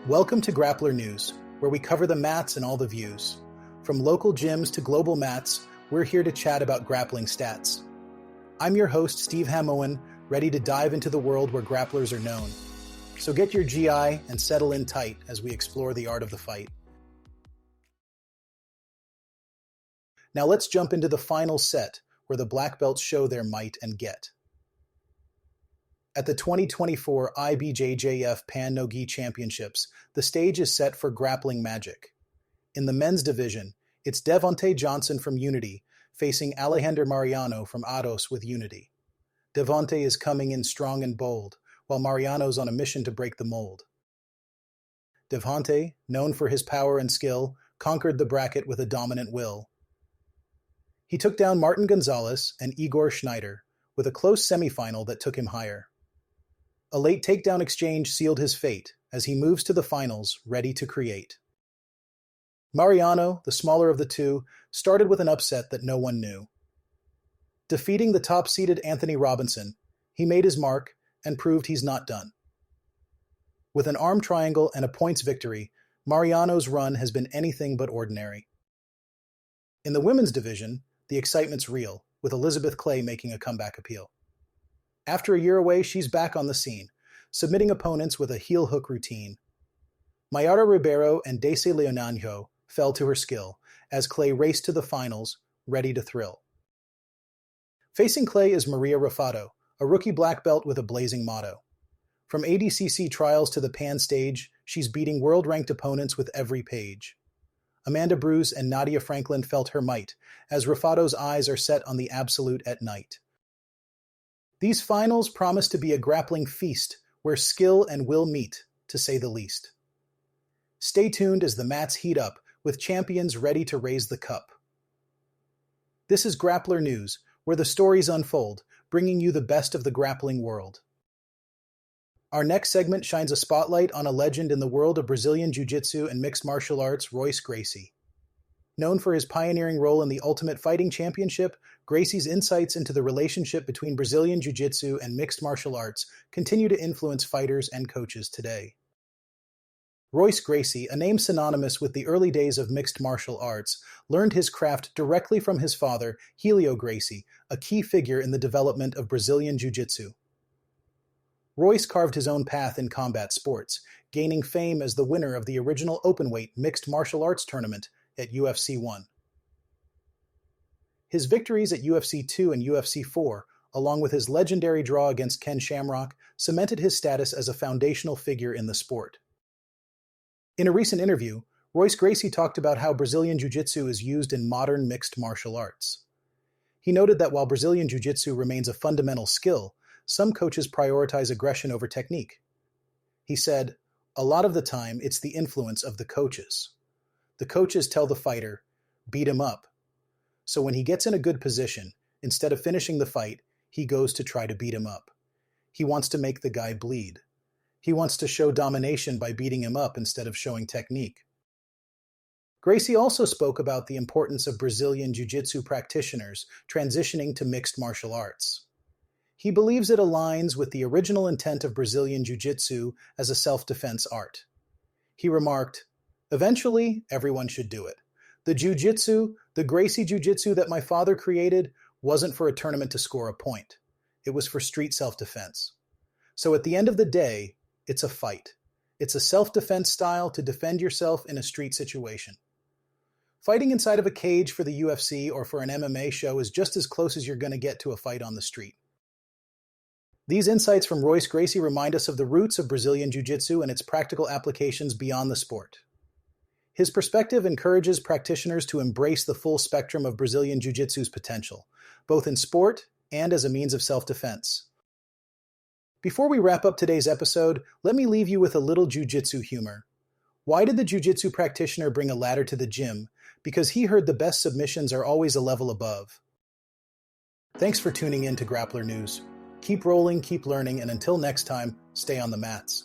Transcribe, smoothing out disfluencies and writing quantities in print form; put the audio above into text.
Welcome to Grappler News, where we cover the mats and all the views. From local gyms to global mats, we're here to chat about grappling stats. I'm your host, Steve Hamoen, ready to dive into the world where grapplers are known. So get your GI and settle in tight as we explore the art of the fight. Now let's jump into the final set, where the black belts show their might and get. At the 2024 IBJJF Pan No-Gi Championships, the stage is set for grappling magic. In the men's division, it's Devhonte Johnson from Unity facing Alehander Mariano from Ados with Unity. Devhonte is coming in strong and bold, while Mariano's on a mission to break the mold. Devhonte, known for his power and skill, conquered the bracket with a dominant will. He took down Martin Gonzalez and Igor Schneider, with a close semifinal that took him higher. A late takedown exchange sealed his fate as he moves to the finals, ready to create. Mariano, the smaller of the two, started with an upset that no one knew. Defeating the top-seeded Anthony Robinson, he made his mark and proved he's not done. With an arm triangle and a points victory, Mariano's run has been anything but ordinary. In the women's division, the excitement's real, with Elisabeth making a comeback appeal. After a year away, she's back on the scene, submitting opponents with a heel hook routine. Mayara Ribeiro and Daisy Leonanjo fell to her skill, as Clay raced to the finals, ready to thrill. Facing Clay is Maria Ruffatto, a rookie black belt with a blazing motto. From ADCC trials to the Pan stage, she's beating world-ranked opponents with every page. Amanda Bruce and Nadia Franklin felt her might, as Ruffatto's eyes are set on the absolute at night. These finals promise to be a grappling feast where skill and will meet, to say the least. Stay tuned as the mats heat up, with champions ready to raise the cup. This is Grappler News, where the stories unfold, bringing you the best of the grappling world. Our next segment shines a spotlight on a legend in the world of Brazilian Jiu Jitsu and mixed martial arts, Royce Gracie. Known for his pioneering role in the Ultimate Fighting Championship, Gracie's insights into the relationship between Brazilian Jiu Jitsu and mixed martial arts continue to influence fighters and coaches today. Royce Gracie, a name synonymous with the early days of mixed martial arts, learned his craft directly from his father, Helio Gracie, a key figure in the development of Brazilian Jiu Jitsu. Royce carved his own path in combat sports, gaining fame as the winner of the original openweight mixed martial arts tournament at UFC 1. His victories at UFC 2 and UFC 4, along with his legendary draw against Ken Shamrock, cemented his status as a foundational figure in the sport. In a recent interview, Royce Gracie talked about how Brazilian Jiu Jitsu is used in modern mixed martial arts. He noted that while Brazilian Jiu Jitsu remains a fundamental skill, some coaches prioritize aggression over technique. He said, "A lot of the time, it's the influence of the coaches. The coaches tell the fighter, beat him up. So when he gets in a good position, instead of finishing the fight, he goes to try to beat him up. He wants to make the guy bleed. He wants to show domination by beating him up instead of showing technique." Gracie also spoke about the importance of Brazilian Jiu Jitsu practitioners transitioning to mixed martial arts. He believes it aligns with the original intent of Brazilian Jiu Jitsu as a self-defense art. He remarked, "Eventually, everyone should do it. The Jiu-Jitsu, the Gracie Jiu-Jitsu that my father created, wasn't for a tournament to score a point. It was for street self-defense. So at the end of the day, it's a fight. It's a self-defense style to defend yourself in a street situation. Fighting inside of a cage for the UFC or for an MMA show is just as close as you're going to get to a fight on the street." These insights from Royce Gracie remind us of the roots of Brazilian Jiu Jitsu and its practical applications beyond the sport. His perspective encourages practitioners to embrace the full spectrum of Brazilian Jiu Jitsu's potential, both in sport and as a means of self-defense. Before we wrap up today's episode, let me leave you with a little Jiu Jitsu humor. Why did the Jiu Jitsu practitioner bring a ladder to the gym? Because he heard the best submissions are always a level above. Thanks for tuning in to Grappler News. Keep rolling, keep learning, and until next time, stay on the mats.